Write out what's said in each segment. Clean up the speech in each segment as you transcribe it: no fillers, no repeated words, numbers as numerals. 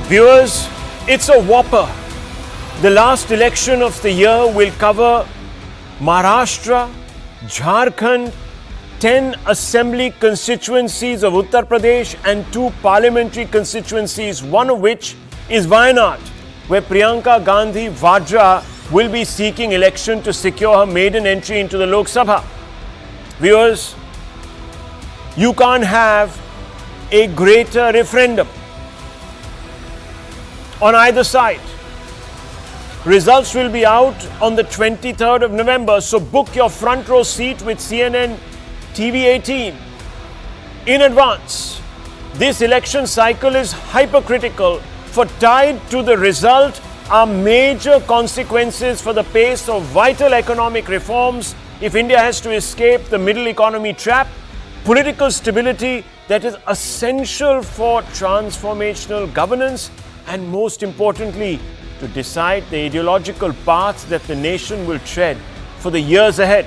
Viewers, it's a whopper. The last election of the year will cover Maharashtra, Jharkhand, 10 assembly constituencies of Uttar Pradesh and 2 parliamentary constituencies, one of which is Wayanad, where Priyanka Gandhi Vadra will be seeking election to secure her maiden entry into the Lok Sabha. Viewers, you can't have a greater referendum on either side. Results will be out on the 23rd of November, so book your front row seat with CNN TV 18 in advance. This election cycle is hypercritical, for tied to the result are major consequences for the pace of vital economic reforms if India has to escape the middle economy trap, political stability that is essential for transformational governance, and most importantly, to decide the ideological path that the nation will tread for the years ahead.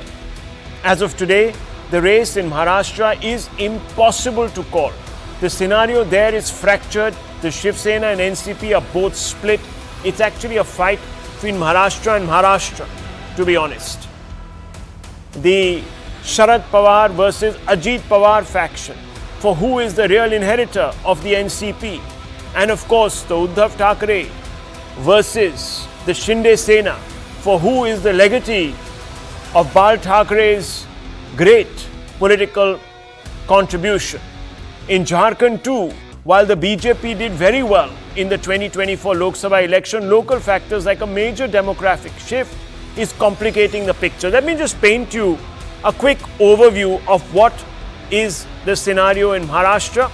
As of today, the race in Maharashtra is impossible to call. The scenario there is fractured. The Shiv Sena and NCP are both split. It's actually a fight between Maharashtra and Maharashtra, to be honest. The Sharad Pawar versus Ajit Pawar faction, for who is the real inheritor of the NCP. And of course, the Uddhav Thackeray versus the Shinde Sena, for who is the legatee of Bal Thackeray's great political contribution. In Jharkhand too, while the BJP did very well in the 2024 Lok Sabha election, local factors like a major demographic shift is complicating the picture. Let me just paint you a quick overview of what is the scenario in Maharashtra.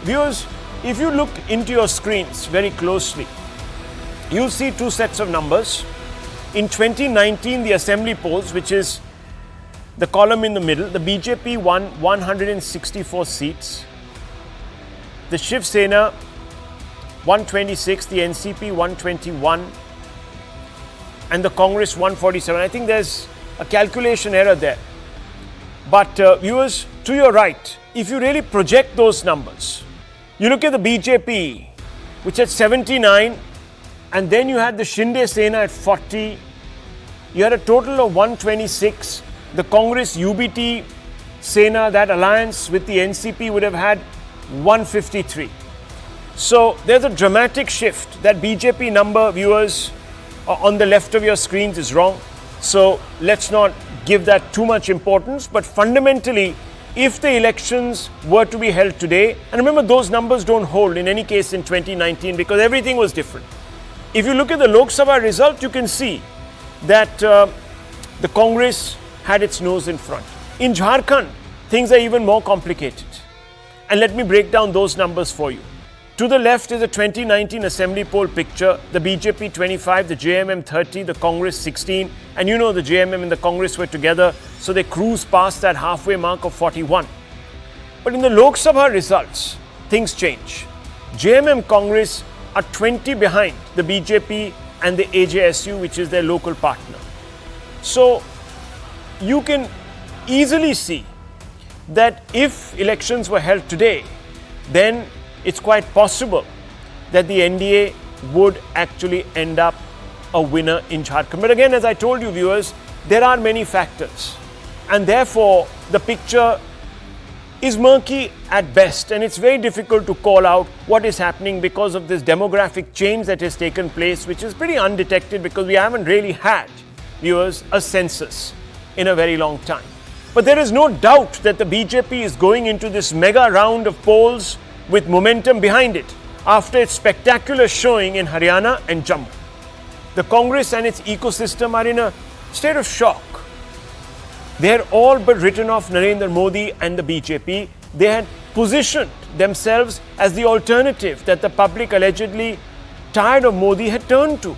Viewers, if you look into your screens very closely, you'll see 2 sets of numbers. In 2019, the assembly polls, which is the column in the middle, the BJP won 164 seats. The Shiv Sena 126, the NCP 121, and the Congress 147. I think there's a calculation error there. But viewers, to your right, if you really project those numbers, you look at the BJP, which had 79, and then you had the Shinde Sena at 40. You had a total of 126. The Congress UBT Sena, that alliance with the NCP, would have had 153. So there's a dramatic shift. That BJP number, viewers, on the left of your screens is wrong. So let's not give that too much importance. But fundamentally, if the elections were to be held today, and remember those numbers don't hold in any case in 2019 because everything was different. If you look at the Lok Sabha result, you can see that the Congress had its nose in front. In Jharkhand, things are even more complicated. And let me break down those numbers for you. To the left is a 2019 assembly poll picture. The BJP 25, the JMM 30, the Congress 16. And you know the JMM and the Congress were together, so they cruised past that halfway mark of 41. But in the Lok Sabha results, things change. JMM Congress are 20 behind the BJP and the AJSU, which is their local partner. So you can easily see that if elections were held today, then it's quite possible that the NDA would actually end up a winner in Jharkhand. But again, as I told you, viewers, there are many factors, and therefore the picture is murky at best, and it's very difficult to call out what is happening because of this demographic change that has taken place, which is pretty undetected because we haven't really had, viewers, a census in a very long time. But there is no doubt that the BJP is going into this mega round of polls with momentum behind it after its spectacular showing in Haryana and Jammu. The Congress and its ecosystem are in a state of shock. They had all but written off Narendra Modi and the BJP. They had positioned themselves as the alternative that the public allegedly tired of Modi had turned to.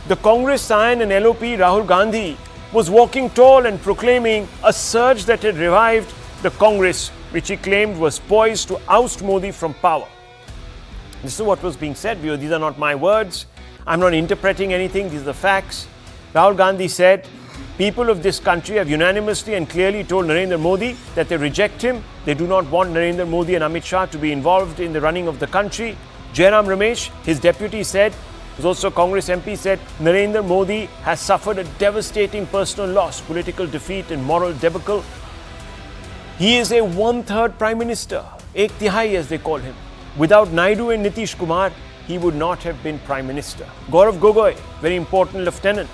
The Congress scion and LOP Rahul Gandhi was walking tall and proclaiming a surge that had revived the Congress, which he claimed was poised to oust Modi from power. This is what was being said. These are not my words. I'm not interpreting anything. These are the facts. Rahul Gandhi said, people of this country have unanimously and clearly told Narendra Modi that they reject him. They do not want Narendra Modi and Amit Shah to be involved in the running of the country. Jairam Ramesh, his deputy, said, who's also a Congress MP, said Narendra Modi has suffered a devastating personal loss, political defeat and moral debacle. He is a one-third Prime Minister, Ek Tihai as they call him. Without Naidu and Nitish Kumar, he would not have been Prime Minister. Gaurav Gogoi, very important lieutenant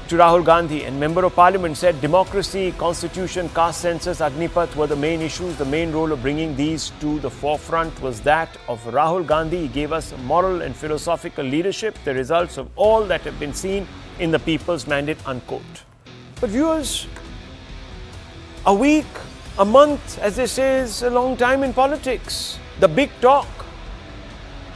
to Rahul Gandhi and Member of Parliament, said democracy, constitution, caste census, Agnipath were the main issues. The main role of bringing these to the forefront was that of Rahul Gandhi. He gave us moral and philosophical leadership, the results of all that have been seen in the people's mandate, unquote. But viewers, a week, a month, as they say, is a long time in politics. The big talk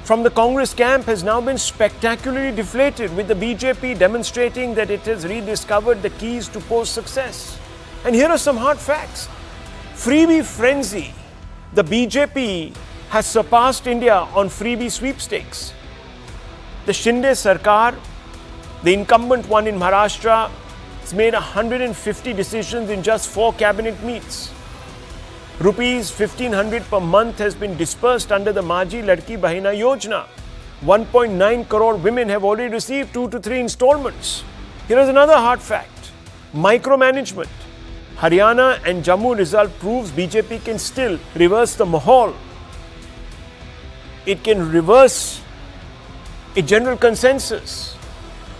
from the Congress camp has now been spectacularly deflated, with the BJP demonstrating that it has rediscovered the keys to post-success. And here are some hard facts. Freebie frenzy. The BJP has surpassed India on freebie sweepstakes. The Shinde Sarkar, the incumbent one in Maharashtra, has made 150 decisions in just 4 cabinet meets. Rupees 1,500 per month has been dispersed under the Maji Ladki Bahina Yojana. 1.9 crore women have already received 2 to 3 installments. Here is another hard fact. Micromanagement. Haryana and Jammu result proves BJP can still reverse the mahal. It can reverse a general consensus.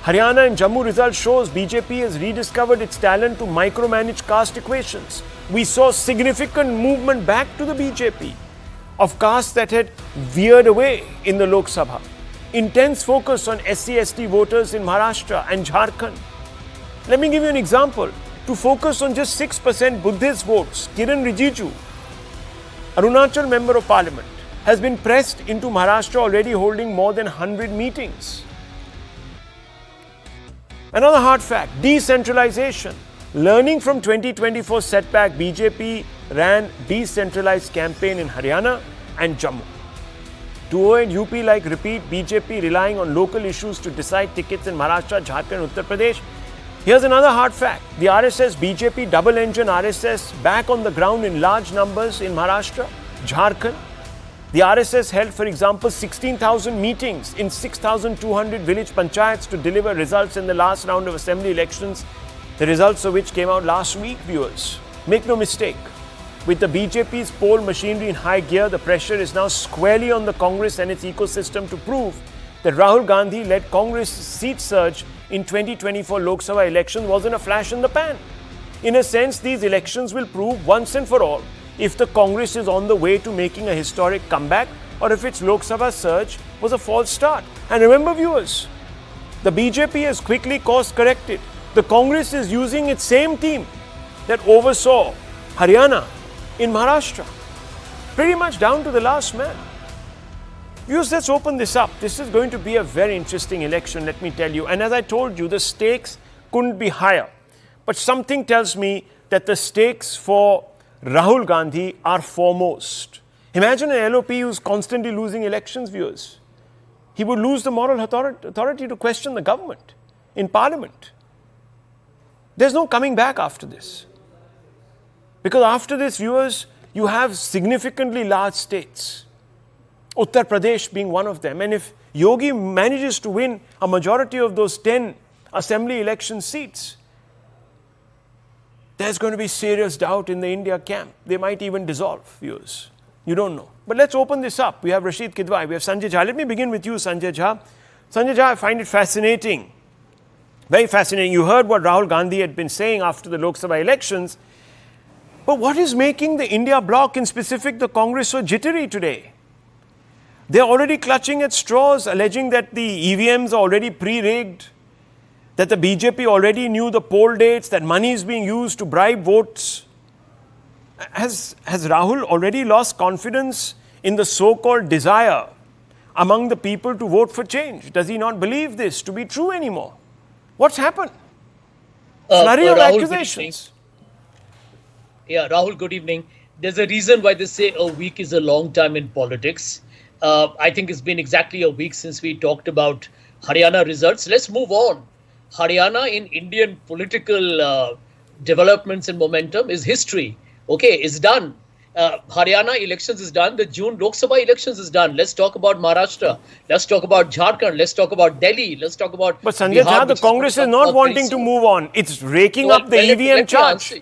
Haryana and Jammu result shows BJP has rediscovered its talent to micromanage caste equations. We saw significant movement back to the BJP of castes that had veered away in the Lok Sabha. Intense focus on SC/ST voters in Maharashtra and Jharkhand. Let me give you an example. To focus on just 6% Buddhist votes, Kiran Rijiju, Arunachal Member of Parliament, has been pressed into Maharashtra, already holding more than 100 meetings. Another hard fact, decentralization. Learning from 2024 setback, BJP ran decentralized campaign in Haryana and Jammu. To avoid UP-like repeat, BJP relying on local issues to decide tickets in Maharashtra, Jharkhand, Uttar Pradesh. Here's another hard fact. The RSS, BJP double-engine RSS back on the ground in large numbers in Maharashtra, Jharkhand. The RSS held, for example, 16,000 meetings in 6,200 village panchayats to deliver results in the last round of assembly elections, the results of which came out last week, viewers. Make no mistake, with the BJP's poll machinery in high gear, the pressure is now squarely on the Congress and its ecosystem to prove that Rahul Gandhi-led Congress seat surge in 2024 Lok Sabha election wasn't a flash in the pan. In a sense, these elections will prove once and for all if the Congress is on the way to making a historic comeback or if its Lok Sabha surge was a false start. And remember, viewers, the BJP has quickly course-corrected. The Congress is using its same team that oversaw Haryana in Maharashtra, pretty much down to the last man. Viewers, let's open this up. This is going to be a very interesting election, let me tell you. And as I told you, the stakes couldn't be higher. But something tells me that the stakes for Rahul Gandhi are foremost. Imagine an LOP who's constantly losing elections, viewers. He would lose the moral authority to question the government in parliament. There's no coming back after this. Because after this, viewers, you have significantly large states. Uttar Pradesh being one of them. And if Yogi manages to win a majority of those 10 assembly election seats, there's going to be serious doubt in the India camp. They might even dissolve, viewers. You don't know. But let's open this up. We have Rashid Kidwai, we have Sanjay Jha. Let me begin with you, Sanjay Jha. Sanjay Jha, I find it fascinating. Very fascinating. You heard what Rahul Gandhi had been saying after the Lok Sabha elections. But what is making the India bloc, in specific the Congress, so jittery today? They're already clutching at straws, alleging that the EVMs are already pre-rigged, that the BJP already knew the poll dates, that money is being used to bribe votes. Has Rahul already lost confidence in the so-called desire among the people to vote for change? Does he not believe this to be true anymore? What's happened? Flurry of accusations. Yeah, Rahul, good evening. There's a reason why they say a week is a long time in politics. I think it's been exactly a week since we talked about Haryana results. Let's move on. Haryana in Indian political developments and momentum is history. Okay, it's done. Haryana elections is done. The June Lok Sabha elections is done. Let's talk about Maharashtra. Let's talk about Jharkhand. Let's talk about Delhi. Let's talk about But Sanjay Bihar, Jha, the which is going to Congress is come not up very wanting to soon. move on. It's raking Well, up the well, EVM let me charge. answer.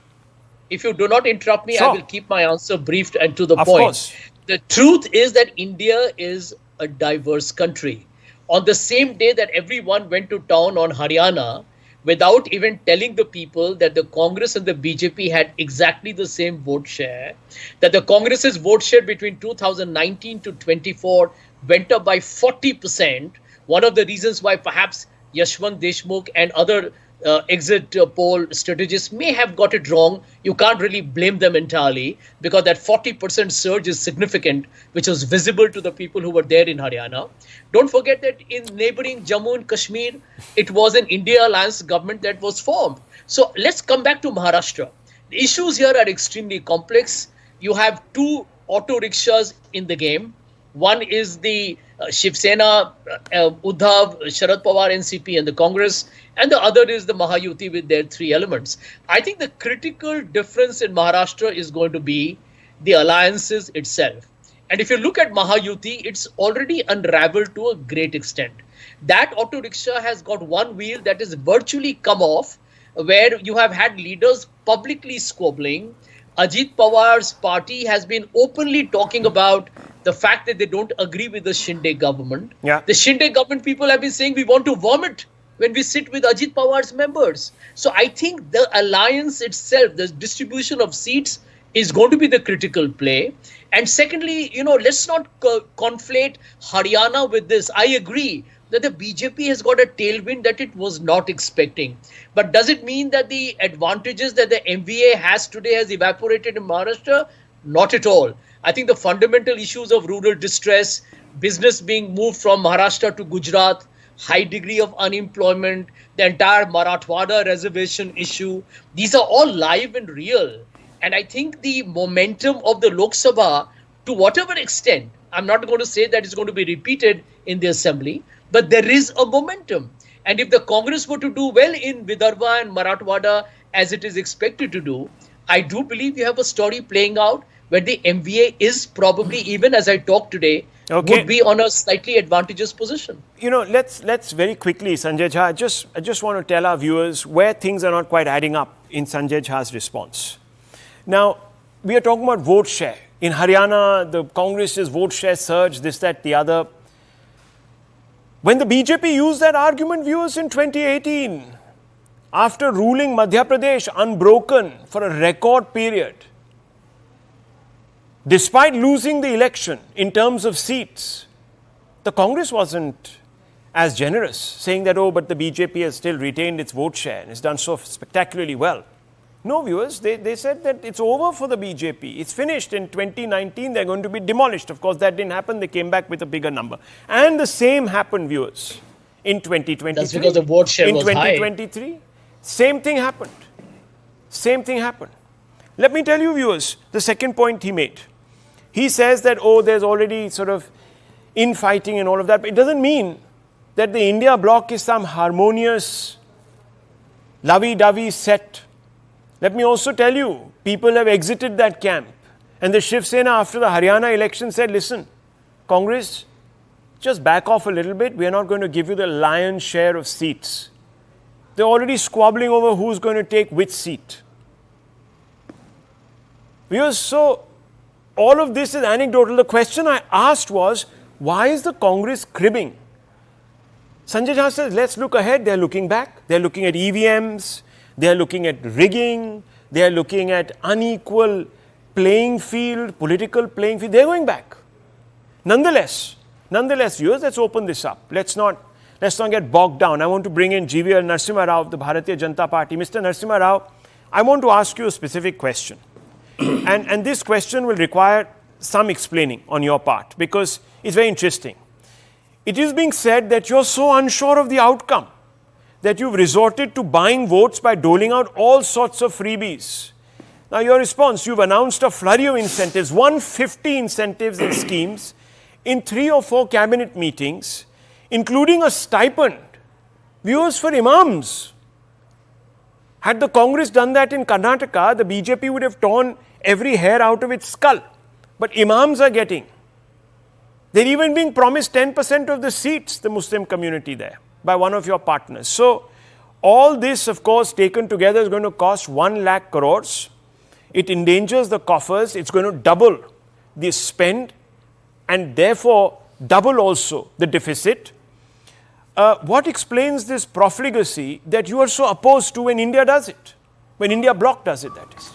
If you do not interrupt me, I Sure. will keep my answer brief and to the Of point. course. The truth is that India is a diverse country. On the same day that everyone went to town on Haryana, without even telling the people that the Congress and the BJP had exactly the same vote share, that the Congress's vote share between 2019 to 24 went up by 40%. One of the reasons why perhaps Yashwant Deshmukh and other exit poll strategists may have got it wrong. You can't really blame them entirely because that 40% surge is significant, which was visible to the people who were there in Haryana. Don't forget that in neighboring Jammu and Kashmir, it was an India alliance government that was formed. So let's come back to Maharashtra. The issues here are extremely complex. You have two auto rickshaws in the game. One is the Shiv Sena, Uddhav, Sharad Pawar, NCP, and the Congress, and the other is the Mahayuti with their three elements. I think the critical difference in Maharashtra is going to be the alliances itself. And if you look at Mahayuti, it's already unraveled to a great extent. That auto rickshaw has got one wheel that is virtually come off, where you have had leaders publicly squabbling. Ajit Pawar's party has been openly talking about the fact that they don't agree with the Shinde government. Yeah. The Shinde government people have been saying we want to vomit when we sit with Ajit Pawar's members. So I think the alliance itself, the distribution of seats is going to be the critical play. And secondly, let's not conflate Haryana with this. I agree that the BJP has got a tailwind that it was not expecting. But does it mean that the advantages that the MVA has today has evaporated in Maharashtra? Not at all. I think the fundamental issues of rural distress, business being moved from Maharashtra to Gujarat, high degree of unemployment, the entire Marathwada reservation issue, these are all live and real. And I think the momentum of the Lok Sabha, to whatever extent, I'm not going to say that it's going to be repeated in the assembly, but there is a momentum. And if the Congress were to do well in Vidarbha and Marathwada as it is expected to do, I do believe you have a story playing out where the MVA is probably, even as I talk today, would be on a slightly advantageous position. Let's very quickly, Sanjay Jha, I just want to tell our viewers where things are not quite adding up in Sanjay Jha's response. Now, we are talking about vote share. In Haryana, the Congress's vote share surged, this, that, the other. When the BJP used that argument, viewers, in 2018, after ruling Madhya Pradesh unbroken for a record period, despite losing the election in terms of seats, the Congress wasn't as generous, saying that, oh, but the BJP has still retained its vote share and it's done so spectacularly well. No, viewers, they said that it's over for the BJP. It's finished. In 2019, they're going to be demolished. Of course, that didn't happen. They came back with a bigger number. And the same happened, viewers, in 2023. That's because the vote share was high. In 2023, same thing happened. Same thing happened. Let me tell you, viewers, the second point he made. He says that, oh, there's already sort of infighting and all of that. But it doesn't mean that the India bloc is some harmonious, lovey-dovey set. Let me also tell you, people have exited that camp. And the Shiv Sena, after the Haryana election, said, listen, Congress, just back off a little bit. We are not going to give you the lion's share of seats. They're already squabbling over who's going to take which seat. So all of this is anecdotal. The question I asked was, why is the Congress cribbing? Sanjay Jha says, let's look ahead. They're looking back. They're looking at EVMs. They're looking at rigging. They're looking at unequal playing field, political playing field. They're going back. Nonetheless, viewers, let's open this up. Let's not get bogged down. I want to bring in GVL Narasimha Rao of the Bharatiya Janata Party. Mr. Narasimha Rao, I want to ask you a specific question. and this question will require some explaining on your part because it's very interesting. It is being said that you're so unsure of the outcome that you've resorted to buying votes by doling out all sorts of freebies. Now, your response, you've announced a flurry of incentives, 150 incentives and schemes in 3 or 4 cabinet meetings, including a stipend, viewers, for imams. Had the Congress done that in Karnataka, the BJP would have torn every hair out of its skull. But imams are getting. They're even being promised 10% of the seats, the Muslim community there, by one of your partners. So, all this, of course, taken together is going to cost 1 lakh crores. It endangers the coffers. It's going to double the spend and therefore double also the deficit. What explains this profligacy that you are so opposed to when India does it? When India bloc does it, that is.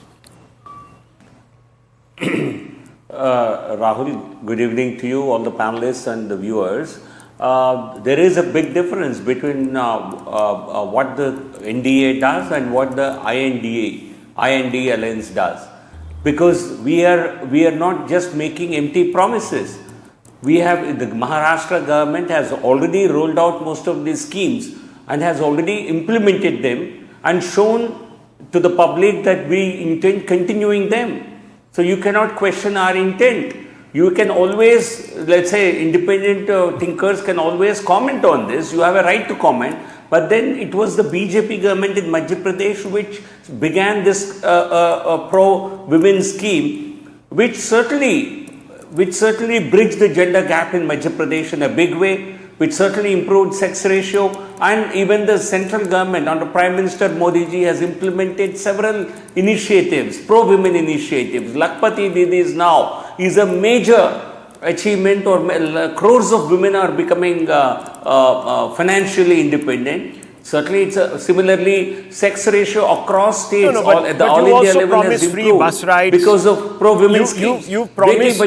Rahul, good evening to you, all the panelists and the viewers. There is a big difference between what the NDA does and what the IND alliance does, because we are not just making empty promises. We have the Maharashtra government has already rolled out most of these schemes and has already implemented them and shown to the public that we intend continuing them. So you cannot question our intent. You can always, let's say, independent thinkers can always comment on this. You have a right to comment. But then it was the BJP government in Madhya Pradesh which began this pro-women scheme, which certainly bridged the gender gap in Madhya Pradesh in a big way, which certainly improved sex ratio, and even the central government under Prime Minister Modi ji has implemented several initiatives, pro-women initiatives. Lakpati Didis now is a major achievement, or crores of women are becoming financially independent. Certainly, it's similarly sex ratio across states at the all India level has improved free bus rides because of pro-women schemes. You promised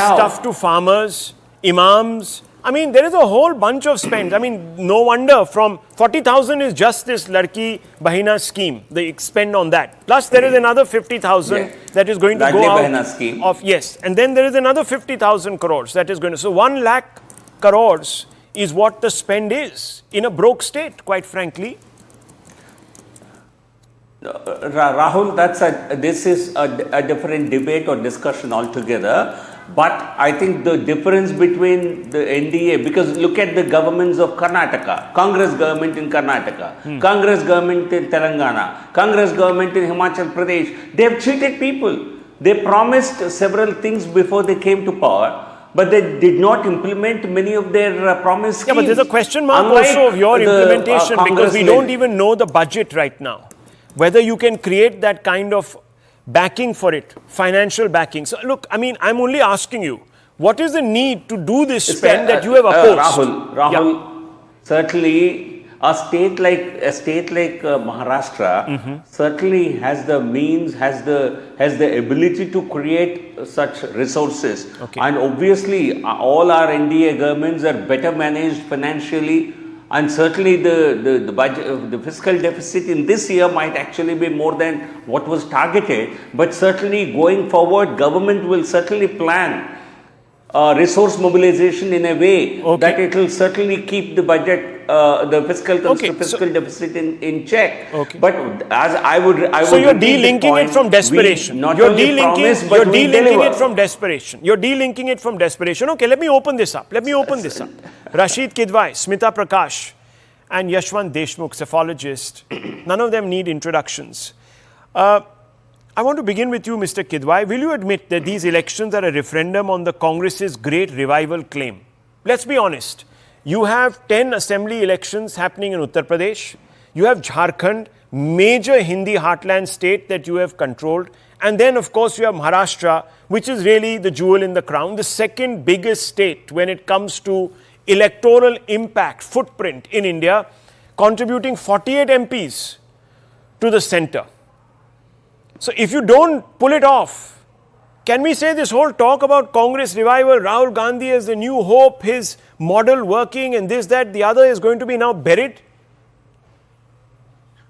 stuff to farmers, imams. I mean, there is a whole bunch of spends. I mean, no wonder from 40,000 is just this Ladki Bahina scheme, the spend on that. Plus, there is another 50,000 that is going to go out scheme. Yes, and then there is another 50,000 crores that is going to. So 1 lakh crores is what the spend is in a broke state, quite frankly. Rahul, this is a different debate or discussion altogether. But I think the difference between the NDA, because look at the governments of Karnataka, Congress government in Karnataka, Congress government in Telangana, Congress government in Himachal Pradesh, they have cheated people. They promised several things before they came to power, but they did not implement many of their promised schemes. Yeah, but there's a question mark also of your implementation, because we don't even know the budget right now. Whether you can create that kind of backing for it, financial backing. So look, I mean, I'm only asking you, what is the need to do this spend that you have opposed? Rahul, certainly a state like Maharashtra certainly has the means, has the ability to create such resources. Okay. And obviously, all our NDA governments are better managed financially. And certainly the budget, the fiscal deficit in this year might actually be more than what was targeted. But certainly going forward, government will certainly plan resource mobilization in a way that it will certainly keep the budget, the fiscal deficit in check. Okay. But as I would so you're delinking it from desperation. You're delinking it from desperation. You're delinking it from desperation. Okay, let me open this up. Rashid Kidwai, Smita Prakash, and Yashwant Deshmukh, cephalogist. None of them need introductions. I want to begin with you, Mr. Kidwai. Will you admit that these elections are a referendum on the Congress's great revival claim? Let's be honest. You have 10 assembly elections happening in Uttar Pradesh. You have Jharkhand, major Hindi heartland state that you have controlled. And then, of course, you have Maharashtra, which is really the jewel in the crown, the second biggest state when it comes to electoral impact, footprint in India, contributing 48 MPs to the center. So if you don't pull it off, can we say this whole talk about Congress revival, Rahul Gandhi as the new hope, his model working and this, that, the other is going to be now buried?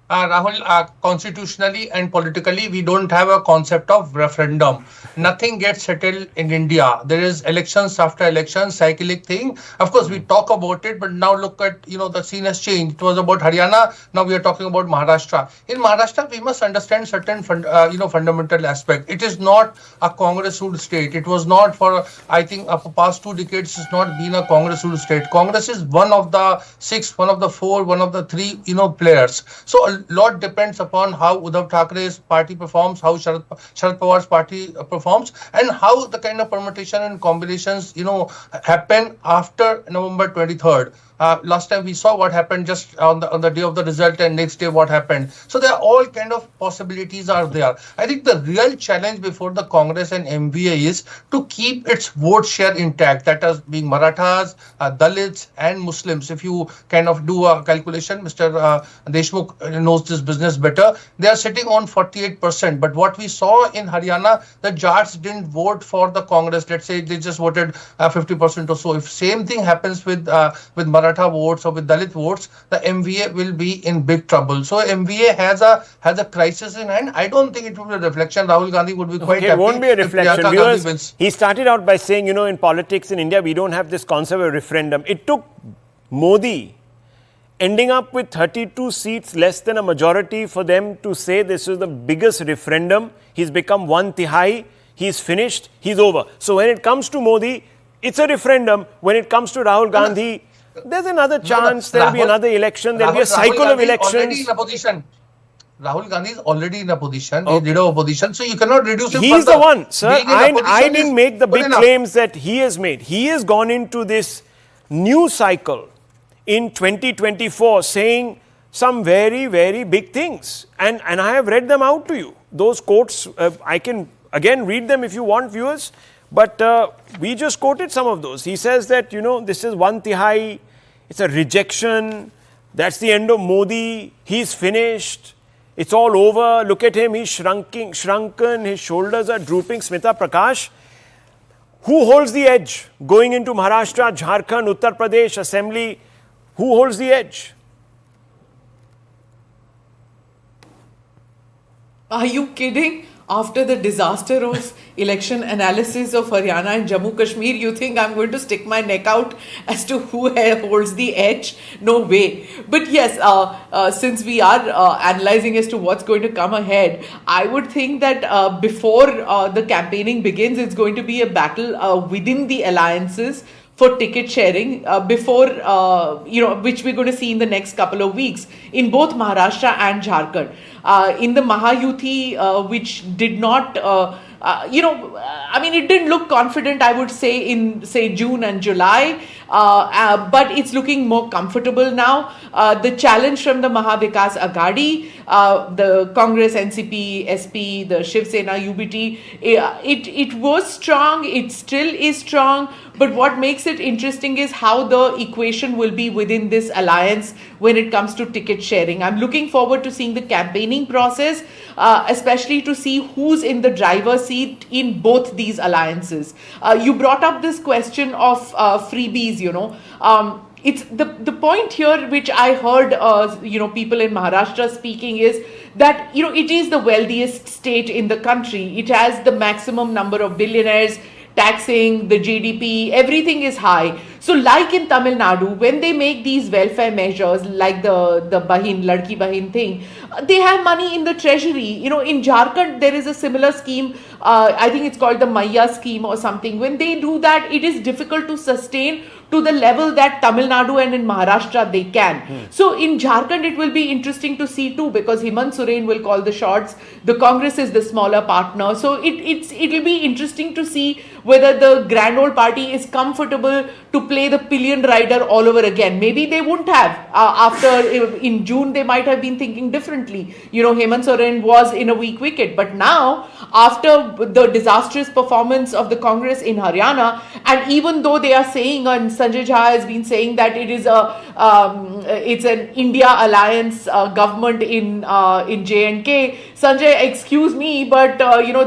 Rahul, constitutionally and politically, we don't have a concept of referendum. Nothing gets settled in India. There is elections after elections, cyclic thing. Of course, we talk about it, but now look at, the scene has changed. It was about Haryana. Now we are talking about Maharashtra. In Maharashtra, we must understand certain, fundamental aspect. It is not a Congress-ruled state. It was not for, I think, for past 2 decades, it's not been a Congress-ruled state. Congress is one of the 6, one of the 4, one of the 3, players. So a a lot depends upon how Uddhav Thackeray's party performs, how Sharad Pawar's party performs, and how the kind of permutation and combinations, happen after November 23rd. Last time we saw what happened just on the day of the result, and next day what happened. So there are all kind of possibilities are there. I think the real challenge before the Congress and MVA is to keep its vote share intact, that is being Marathas, Dalits and Muslims. If you kind of do a calculation, Mr. Deshmukh knows this business better. They are sitting on 48%. But what we saw in Haryana, the Jats didn't vote for the Congress. Let's say they just voted 50% or so. If same thing happens with Maratha votes or with Dalit votes, the MVA will be in big trouble. So MVA has a crisis in hand. I don't think it will be a reflection. Rahul Gandhi would be quite happy. It won't be a reflection. Viewers, he started out by saying, in politics in India, we don't have this concept of referendum. It took Modi ending up with 32 seats, less than a majority, for them to say this is the biggest referendum. He's become 1/3. He's finished. He's over. So when it comes to Modi, it's a referendum. When it comes to Rahul Gandhi, there's another chance. There'll be another election. There'll be a cycle of elections. Rahul Gandhi is already in a position. He did a position, so you cannot reduce him. He's the one, sir. I didn't make the big claims that he has made. He has gone into this new cycle in 2024 saying some very, very big things. And I have read them out to you. Those quotes, I can again read them if you want, viewers. But we just quoted some of those. He says that, this is 1/3. It's a rejection. That's the end of Modi. He's finished. It's all over. Look at him. He's shrunken. His shoulders are drooping. Smita Prakash. Who holds the edge going into Maharashtra, Jharkhand, Uttar Pradesh Assembly? Who holds the edge? Are you kidding? After the disaster of election analysis of Haryana and Jammu Kashmir, you think I'm going to stick my neck out as to who holds the edge? No way. But yes, since we are analyzing as to what's going to come ahead, I would think that before the campaigning begins, it's going to be a battle within the alliances for ticket sharing before, which we're going to see in the next couple of weeks in both Maharashtra and Jharkhand. In the Mahayuti, which did not, it didn't look confident, I would say, in, June and July, but it's looking more comfortable now. The challenge from the Mahavikas Aghadi, the Congress, NCP, SP, the Shiv Sena, UBT, it was strong, it still is strong, but what makes it interesting is how the equation will be within this alliance when it comes to ticket sharing. I'm looking forward to seeing the campaigning process, especially to see who's in the driver's seat in both these alliances. You brought up this question of freebies, it's the point here which I heard people in Maharashtra speaking is that it is the wealthiest state in the country. It has the maximum number of billionaires, taxing, the GDP, everything is high. So like in Tamil Nadu, when they make these welfare measures like the Bahin, Ladki Bahin thing, they have money in the treasury. In Jharkhand, there is a similar scheme. I think it's called the Maya scheme or something. When they do that, it is difficult to sustain to the level that Tamil Nadu and in Maharashtra they can. So in Jharkhand, it will be interesting to see too, because Hemant Soren will call the shots. The Congress is the smaller partner. So it'll be interesting to see whether the grand old party is comfortable to play the pillion rider all over again. Maybe they wouldn't have. In June, they might have been thinking differently. Hemant Soren was in a weak wicket. But now, after the disastrous performance of the Congress in Haryana, and even though they are saying, and Sanjay Jha has been saying that it is it's an India alliance government in J&K. Sanjay, excuse me, but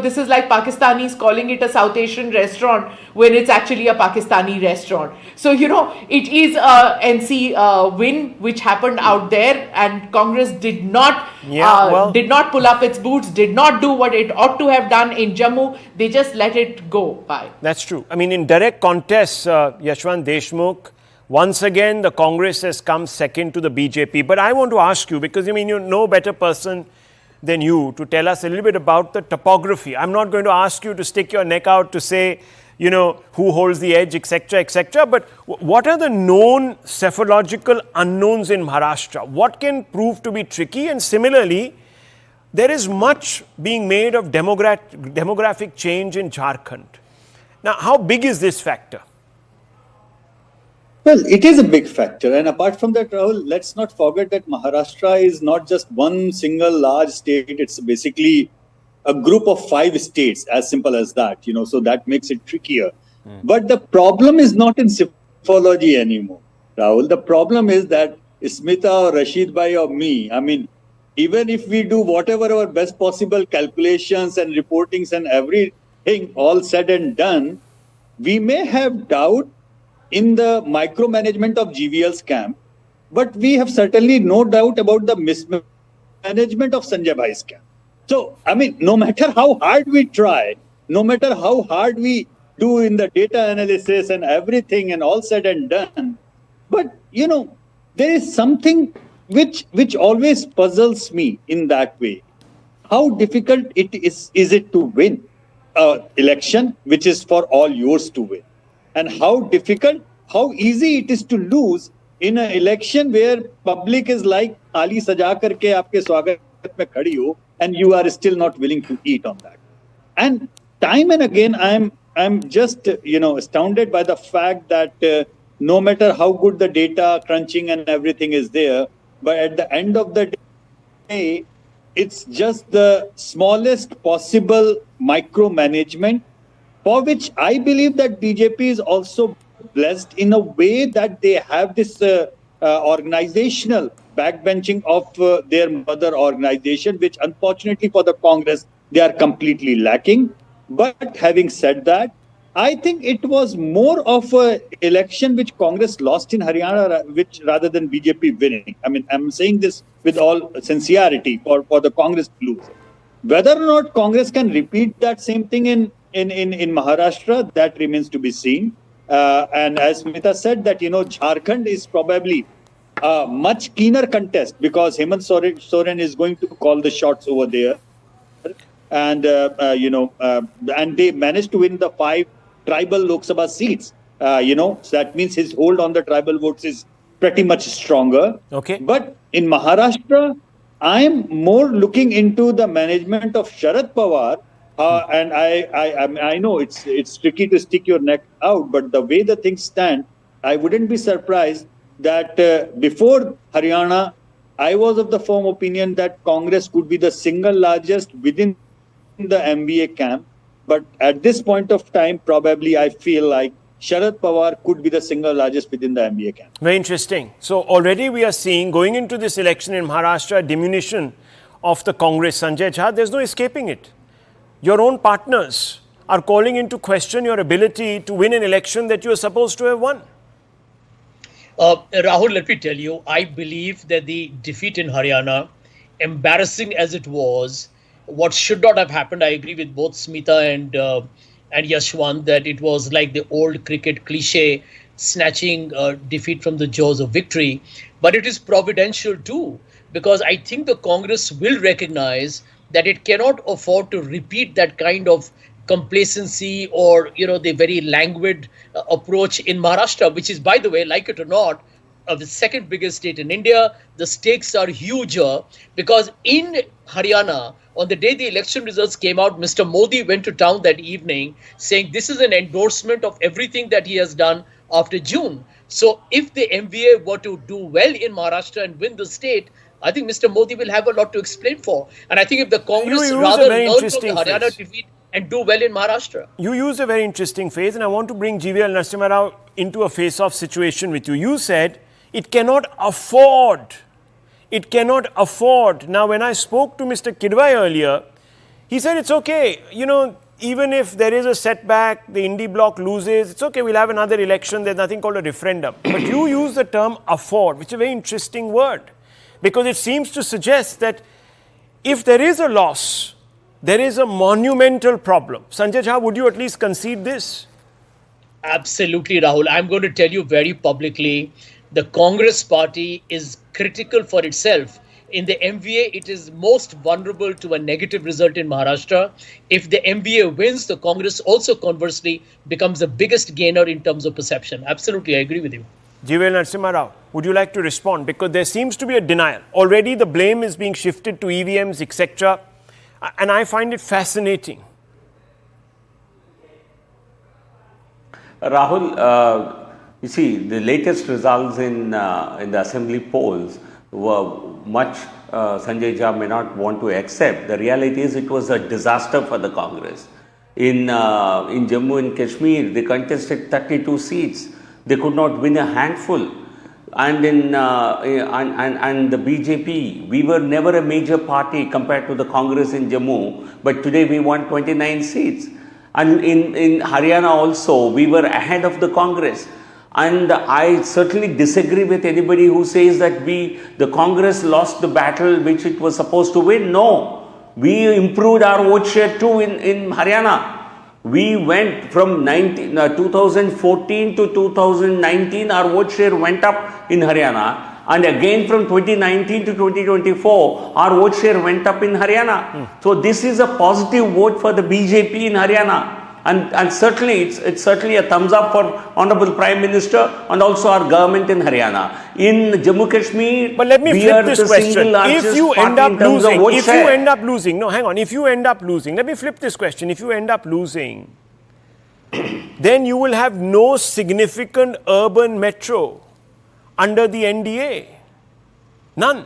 this is like Pakistanis calling it a South Asian restaurant when it's actually a Pakistani restaurant. So it is a NC win which happened out there, and Congress did not pull up its boots, did not do what it ought to have done in Jammu. They just let it go by. That's true. I mean, in direct contests, Yashwant Deshmukh, once again, the Congress has come second to the BJP. But I want to ask you, because you're no better person than you to tell us a little bit about the topography. I'm not going to ask you to stick your neck out to say, who holds the edge, etc., etc. But what are the known psephological unknowns in Maharashtra? What can prove to be tricky? And similarly, there is much being made of demographic change in Jharkhand. Now, how big is this factor? Well, it is a big factor. And apart from that, Rahul, let's not forget that Maharashtra is not just one single large state. It's basically a group of 5 states, as simple as that, so that makes it trickier. But the problem is not in psephology anymore, Rahul. The problem is that Smita or Rashid Bhai or me, even if we do whatever our best possible calculations and reportings and everything all said and done, we may have doubt in the micromanagement of GVL's camp, but we have certainly no doubt about the mismanagement of Sanjay Bhai's camp. So, no matter how hard we try, no matter how hard we do in the data analysis and everything and all said and done, but, there is something which always puzzles me in that way. How difficult is it to win an election which is for all yours to win? And how easy it is to lose in an election where public is like थाली सजा करके आपके स्वागत में खड़ी हो, and you are still not willing to eat on that. And time and again, I'm just astounded by the fact that no matter how good the data crunching and everything is there, but at the end of the day, it's just the smallest possible micromanagement, for which I believe that BJP is also blessed in a way that they have this organizational backbenching of their mother organization, which unfortunately for the Congress, they are completely lacking. But having said that, I think it was more of an election which Congress lost in Haryana, which rather than BJP winning. I'm saying this with all sincerity for the Congress to lose. Whether or not Congress can repeat that same thing in Maharashtra, that remains to be seen. And as Smita said, that Jharkhand is probably a much keener contest because Hemant Soren is going to call the shots over there, and and they managed to win the 5 tribal Lok Sabha seats. So that means his hold on the tribal votes is pretty much stronger. Okay. But in Maharashtra, I am more looking into the management of Sharad Pawar. And I know it's tricky to stick your neck out, but the way the things stand, I wouldn't be surprised that before Haryana, I was of the firm opinion that Congress could be the single largest within the MBA camp. But at this point of time, probably I feel like Sharad Pawar could be the single largest within the MBA camp. Very interesting. So already we are seeing, going into this election in Maharashtra, diminution of the Congress. Sanjay Jha, there's no escaping it. Your own partners are calling into question your ability to win an election that you are supposed to have won. Rahul, let me tell you, I believe that the defeat in Haryana, embarrassing as it was, what should not have happened, I agree with both Smita and Yashwant, that it was like the old cricket cliche, snatching defeat from the jaws of victory. But it is providential too, because I think the Congress will recognize that it cannot afford to repeat that kind of complacency or, the very languid approach in Maharashtra, which is, by the way, like it or not, the second biggest state in India. The stakes are huger because in Haryana, on the day the election results came out, Mr. Modi went to town that evening saying this is an endorsement of everything that he has done after June. So if the MVA were to do well in Maharashtra and win the state, I think Mr. Modi will have a lot to explain for. And I think if the Congress rather learn from the Haryana defeat and do well in Maharashtra. You used a very interesting phrase, and I want to bring GVL Narasimha Rao into a face-off situation with you. You said it cannot afford. It cannot afford. Now, when I spoke to Mr. Kidwai earlier, he said it's okay. Even if there is a setback, the Indy bloc loses, it's okay, we'll have another election. There's nothing called a referendum. But you use the term afford, which is a very interesting word, because it seems to suggest that if there is a loss, there is a monumental problem. Sanjay Jha, would you at least concede this? Absolutely, Rahul. I'm going to tell you very publicly, the Congress party is critical for itself In the MVA, it is most vulnerable to a negative result in Maharashtra. If the MVA wins, the Congress also conversely becomes the biggest gainer in terms of perception. Absolutely, I agree with you. G.V.L. Narasimha Rao, would you like to respond? Because there seems to be a denial. Already the blame is being shifted to EVMs, etc. And I find it fascinating. Rahul, you see, the latest results in the assembly polls were much Sanjay Jha may not want to accept. The reality is it was a disaster for the Congress. In Jammu and Kashmir, they contested 32 seats. They could not win a handful. And and the BJP, we were never a major party compared to the Congress in Jammu, but today we won 29 seats. And in Haryana also, we were ahead of the Congress. And I certainly disagree with anybody who says that the Congress lost the battle which it was supposed to win. No, we improved our vote share too in Haryana. We went from 2014 to 2019, our vote share went up in Haryana. And again from 2019 to 2024, our vote share went up in Haryana. So this is a positive vote for the BJP in Haryana. And certainly, it's certainly a thumbs up for Honorable Prime Minister and also our government in Haryana. In Jammu Kashmir, but let me flip this question. If you end up losing, no, hang on. If you end up losing, let me flip this question. If you end up losing, then you will have no significant urban metro under the NDA. None.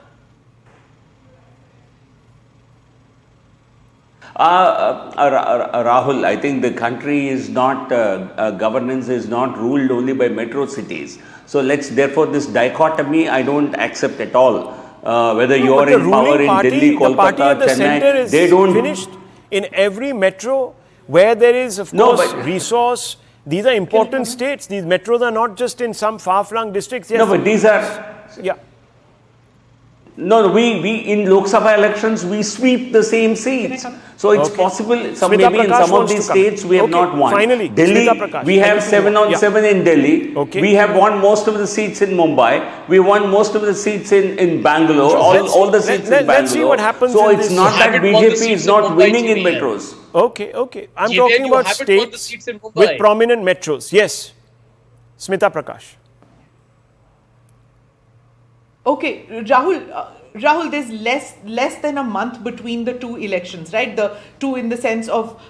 Rahul, I think the country is not, governance is not ruled only by metro cities. So therefore this dichotomy I don't accept at all. Whether you are in power in Delhi, Kolkata, Chennai, they don't. Finished in every metro where there is, of course, resource. These are important states. These metros are not just in some far-flung districts. Yes. No, but these are. Yeah. No, we in Lok Sabha elections, we sweep the same seats. So it's possible, maybe in some of these states we have not won. Finally, Delhi, we have 7 on 7 in Delhi. We have won most of the seats in Mumbai. We won most of the seats in Bangalore, all the seats in Bangalore. Let's see what happens. So it's not that BJP is not winning in metros. Okay. I'm talking about states with prominent metros. Yes. Smita Prakash. Okay, Rahul, there's less than a month between the two elections, right? The two in the sense of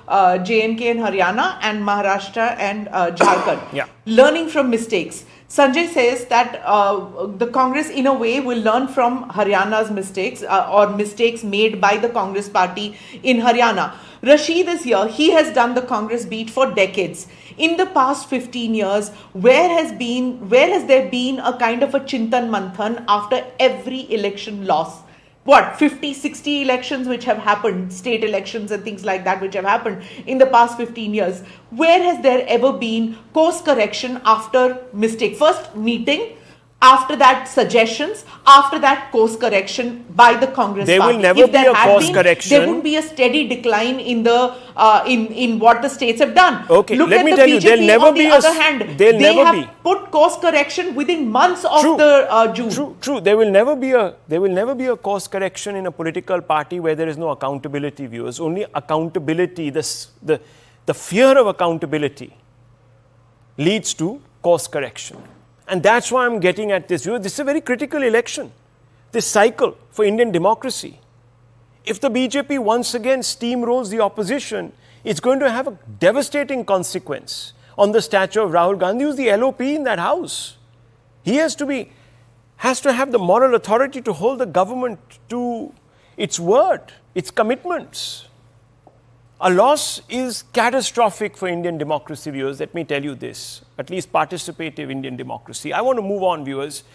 J&K and Haryana and Maharashtra and Jharkhand. Yeah. Learning from mistakes. Sanjay says that the Congress, in a way, will learn from Haryana's mistakes or mistakes made by the Congress party in Haryana. Rashid is here. He has done the Congress beat for decades. In the past 15 years, where has there been a kind of a Chintan Manthan after every election loss? What, 50, 60 elections which have happened, state elections and things like that which have happened in the past 15 years. Where has there ever been course correction after mistake? First meeting, after that suggestions, after that course correction by the Congress party. There will never be a course correction. There would be a steady decline in the in what the states have done. Okay, Look let at me the tell BJP, you, there'll never on the be other hand, there'll they never have put course correction within months of June. True. There will never be a course correction in a political party where there is no accountability, viewers. Only accountability, the fear of accountability leads to course correction. And that's why I'm getting at this. This is a very critical election, this cycle for Indian democracy. If the BJP once again steamrolls the opposition, it's going to have a devastating consequence on the stature of Rahul Gandhi, who's the LOP in that house. He has to have the moral authority to hold the government to its word, its commitments. A loss is catastrophic for Indian democracy, viewers. Let me tell you this, at least participative Indian democracy. I want to move on, viewers.